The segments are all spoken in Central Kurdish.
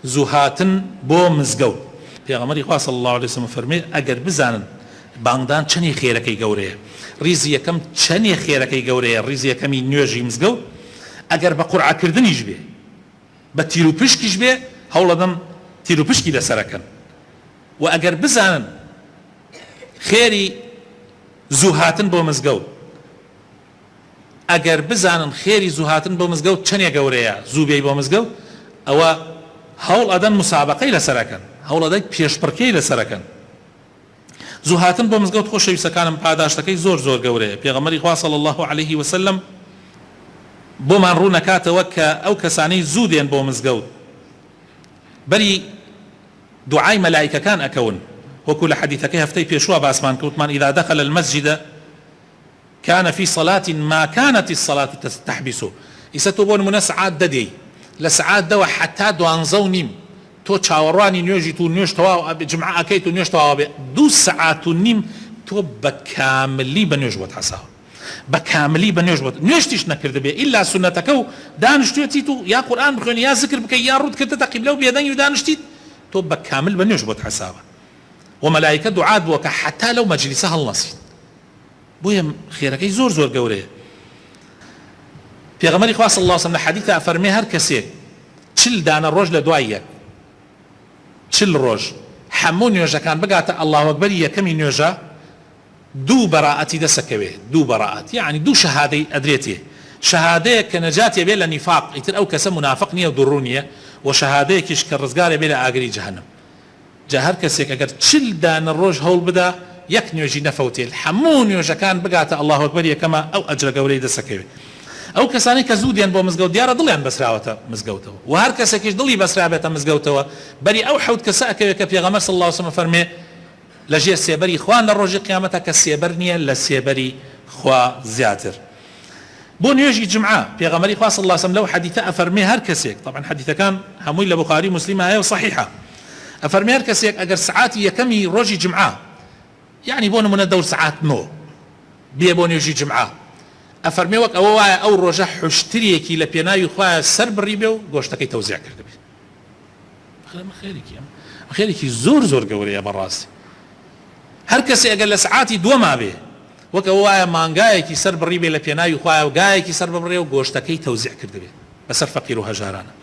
زوهاتن بۆ مزگەوت. پێغەمبەری خوا صلی الله علیه وسلم فەرمێ ئەگەر بزانن بانگدان چەندی خێرەکەی گەورەیە، ڕیزی یەکەم چەندی خێرەکەی گەورەیە، ڕیزی یەکەمی نوێژی مزگەوت، ئەگەر بە قورعکردنیش بێ، بە تیر و پشکیش بێ، هەوڵ دەدەم تیر و پشکی لەسەرەکەن. و ئەگەر بزانن خێری زوو هاتن بۆ مزگەوت، ئەگەر بزانن خێری زوو هاتن بۆ مزگەوت چەندێ گەورەیە، زوو بێی بۆ مزگەوت، ئەوە هەوڵ ئەدەن مسابقەی لەسەرەکەن، هەوڵ ئەدەن پێشبڕکێی لەسەرەکەن. زوو هاتن بۆ مزگەوت خۆشەویستەکانم پاداشتەکەی زۆر زۆر گەورەیە. پێغەمبەری خوا صلی الله علیه وسلم بۆمان ڕوو نەکاتەوە کە ئەو کەسانەی زوو دێن بۆ مزگەوت بەری دوعای مەلایکەکان ئەکەون، وەکو لە حەدیثەکەی هەفتەی پێشوە باسمان کەوتمان إذا دخل المسجد كان في صلاة ما كانت الصلاة تحبسه. ئیسە تۆ بۆ نمونە سعات دەدەی، لە سعات دەوە حتا 12:30 تۆ چاوەڕوانی نوێژی تو نوێژ تەواو جمعە ئەکەیت و نوێژ تەواو بێ 2 ساعات و نیم تۆ بە کاملی بە نوێژ بۆت حەساوە، بە کاملی بە نوێژ بۆت، نوێژتیش نەکرد بێ ئیلا سونەتەکە و دانیشتوێتیت و یا قورئان بخوێنی یا ذکر بکەی یا ڕوود کردەتە قیبلە و بێدەنگی و دانیشتیت، تۆ بە کامل بە نوێژ بۆت حەساوە. و مەلایکە دوعات بووە کە حتا لەو مەجلیسە هەڵنەسیت. بۆیە خێرەکەی زۆر زۆر گەورەیە. پێغەمبەری خوا صلی الله علیه وسلم لە حەدیثە فەرمێ هەر کەسێک 40 دانە ڕۆژ لە دوای یەک 40 ڕۆژ هەموو نوێژەکان بگاتە ئەڵڵاهو ئەکبەری یەکەمی نوێژە 2 بەراعەتی دەسەکەوێ، 2 بەراعەت یعنی 2 شەهادەی ئەدرێتێ، شەهادەیەک کە نەجاتێ بێ لە نیفاق، ئیتر ئەو کەسە منافق نییە و دوڕوو نییە، و شەهادەیەکیش کە ڕزگارێ بێ لە ئاگری جەهەنەم. جا هەر کەسێک ئەگەر 40 دانە ڕۆژ هەوڵ بدا یەک نوێژی نەفەوتێت، هەموو نوێژەکان بگاتە ئەڵڵاهو ئەکبەر یەکەمە، ئەو ئەجرە گەورەی دەسەکەوێت. ئەو کەسانی کە زوو دێن بۆ مزگەوت دیارە دڵیان بەسراوەتە مزگەوتەوە، و هەر کەسێکیش دڵی بەسرابێتە مزگەوتەوە بەری ئەو حەوت کەسە ئەکەوێت کە پێغەمبەر صلی الله علیه وسلم فەرمێ لە ژێر سێبەری خوان لە ڕۆژی قیامەتە کە سێبەر نییە لە سێبەری خوا زیاتر. بۆ نوێژی جمعە پێغەمبەری خوا صلی الله علیه وسلم لەو حەدیثە ئەفەرمێ هەر کەسێک، طبعا حەدیثەکان هەمووی لە بوخاری مسلم هەیە و صحیحە، ئەفەرمێ هەر کەسێک ئەگەر سعاتی یەکەمی ڕۆژی جمعە، یعنی بۆ نمونە 2 سعات نۆ بێ بۆ نوێژی جمعە، ئەفەرمێ وەک ئەوە وایە ئەو ڕۆژە حوشترێکی لە پێناوی خوایە سەر بڕی بێ و گۆشتەکەی تەوزیع کرد بێت. خێرێکی زۆر زۆر گەورەیە بەڕاستی. هەر کەسێ ئەگەر لە سعاتی دووەما بێ وەک ئەوە وایە مانگایەکی سەر بڕی بێ لە پێناوی خوایە و گایەکی سەر ببڕێ و گۆشتەکەی تەوزیع کرد بێت بەسەر فەقیر و هەژارانە.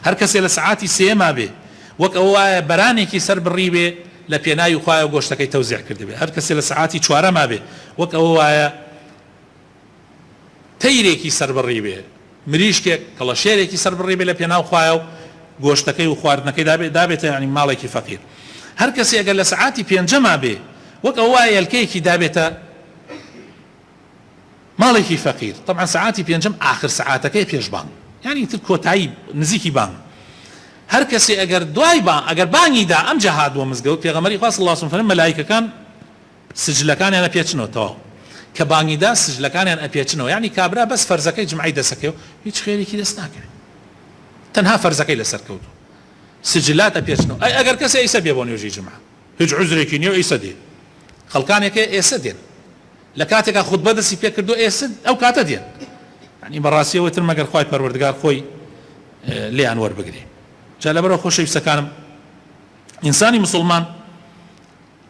هەر کەسێ لە سعاتی سێما بێ وەک ئەوە وایە بەرانێکی سەر بڕی بێ لە پێناوی خوایە و گۆشتەکەی تەوزیع کرد بێت. هەر کەسێ لە سعاتی چوارەما بێ وەک ئەوە وایە تەیرێکی سەر بڕی بێ، مریشکێک کەڵەشێرێکی سەر بڕی بێ لە پێناو خوایە و گۆشتەکەی و خواردنەکەی دابێتە ینی ماڵێکی فەقیر. هەر کەسێ ئەگەر لە سعاتی پێنجەما بێ وەک ئەوە وایە هێلکەیەکی دابێتە ماڵێکی فەقیر. طبعا سعاتی پێنجەم ئاخر سعاتەکەی پێش بانگ، یعنی تر کۆتایی نزیکی بانگ. هەر کەسێ ئەگەر دوای بانگ ئەگەر بانگیدا ئەم جەهات بۆ مزگەوت، پێغەمبەری خوا صلی الله علیه وسلم مەلایکەکان سجلەکانیان ئەپێچنەوە تەواو، کە بانگیدا سجلەکانیان ئەپێچنەوە، یعنی کابرا بەس فەرزەکەی جمعی دەسەکەوێ هیچ خێرێکی دەست ناکرێت، تەنها فەرزەکەی لەسەر کەوتو سجلات ئەپێچنەوە. ئەگەر کەسێ ئیسە بێ بۆ نوێژی جمعە هیچ عوزرێکی نییە ئیسە دێ، خەڵکانێکە ئێسە دێن لە کاتێکا خوتبە دەستی پێ کردو ئێسە ئەو کاتە دێن، یعنی بەڕاستیەوە تر مەگەر خوای پەروەردگار خۆی لێیان وەربگرێ. جا لەبەرەوە خۆشەویستەکانم ئینسانی مسلمان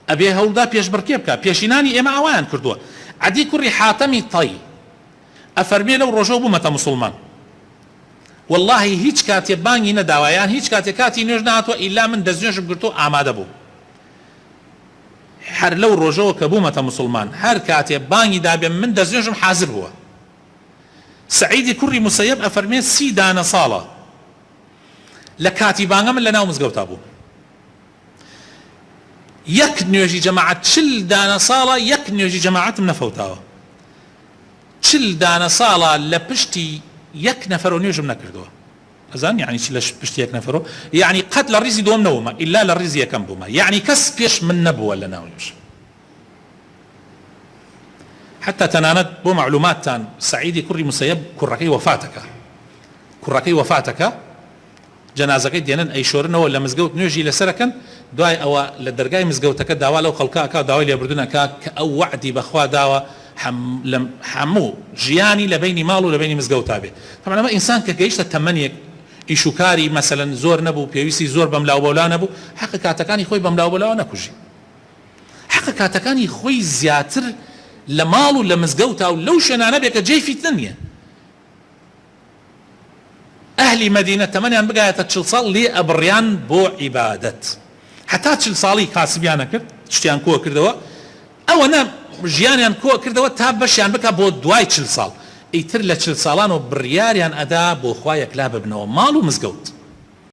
ئەبێ هەوڵدا پێشبڕکێ بکە. پێشینانی ئێمە ئەویان کردووە. عەدی کوڕی حاتەمی تەی ئەفەرمێ لەو ڕۆژەوە بوومەتە مسلمان، والله هیچ کاتێ بانگی نەداوایان، هیچ کاتێ کاتی نوێژ نهاتوە ئیلا من دەستنوێژم گرتو ئامادە بوو. هەر لەو ڕۆژەوە کە بوومەتە مسلمان هەر کاتێ بانگی دابێ من دەستنوێژم حازر بووە. سعیدی کوڕی موسەیەب ئەفەرمێ 30 دانە ساڵە لە کاتی بانگە من لە ناو مزگەوتا بوو. یەک نوێژی جەماعەت 40 دانە ساڵە یەک نوێژی جەماعەتم نەفەوتاوە. 40 دانە ساڵە لە پشتی یەک نەفەرەوە نوێژم نەکردووە. ئەزان یعنی چی لە پشتی یەک نەفەرەوە؟ یعنی قەت لە ڕیزی دووەم نەبوومە ئیلا لە ڕیزی یەکەم بوومە، یعنی کەس پێش من نەبووە لە ناو نوێژ. حتى تەنانەت بۆ معلوماتتان سعیدی کوڕی موسەیەب کوڕەکەی وەفاتەکە جەنازەکەی دێنن ئەیشۆرنەوە لە مزگەوت نوێژی لەسەرەکەن، دوای ئەوە لە دەرگای مزگەوتەکە داوا لەو خەڵکە داوای لێبوردنەکە کە ئەو وعدی بەخوا داوە هەموو ژیانی لە بینی ماڵ و لە بینی مزگەوتا بێت. طبعا ئەمە ئینسان کە گەیشتە تەمەنێک ئیشوکاری مەسەلەن زۆر نەبوو پێویستی زۆر بەم لاو بەولا نەبوو حەق کاتەکانی خۆی بەم لاو بەلاوە نەکوژی حەق کاتەکانی خۆی زیاتر لە ماڵ و لە مزگەوتا و لەو شوێنانە بێ کە جێی فیتنە نییە ئەهلی مەدینە تەمەنیان بگایەتە 40 ساڵ لێ ئەبڕیان بۆ عیبادەت حتا 40 ساڵی کاسبیانە کرد شتیان کۆ کردەوە ئەوەنە ژیانیان کۆ کردەوە تا بەشیان بکە بۆ دوای 40 ساڵ ئیتر لە 40 ساڵان و بڕیاریان ئەدا بۆ خوا یەکلا ببنەوە ماڵ و مزگەوت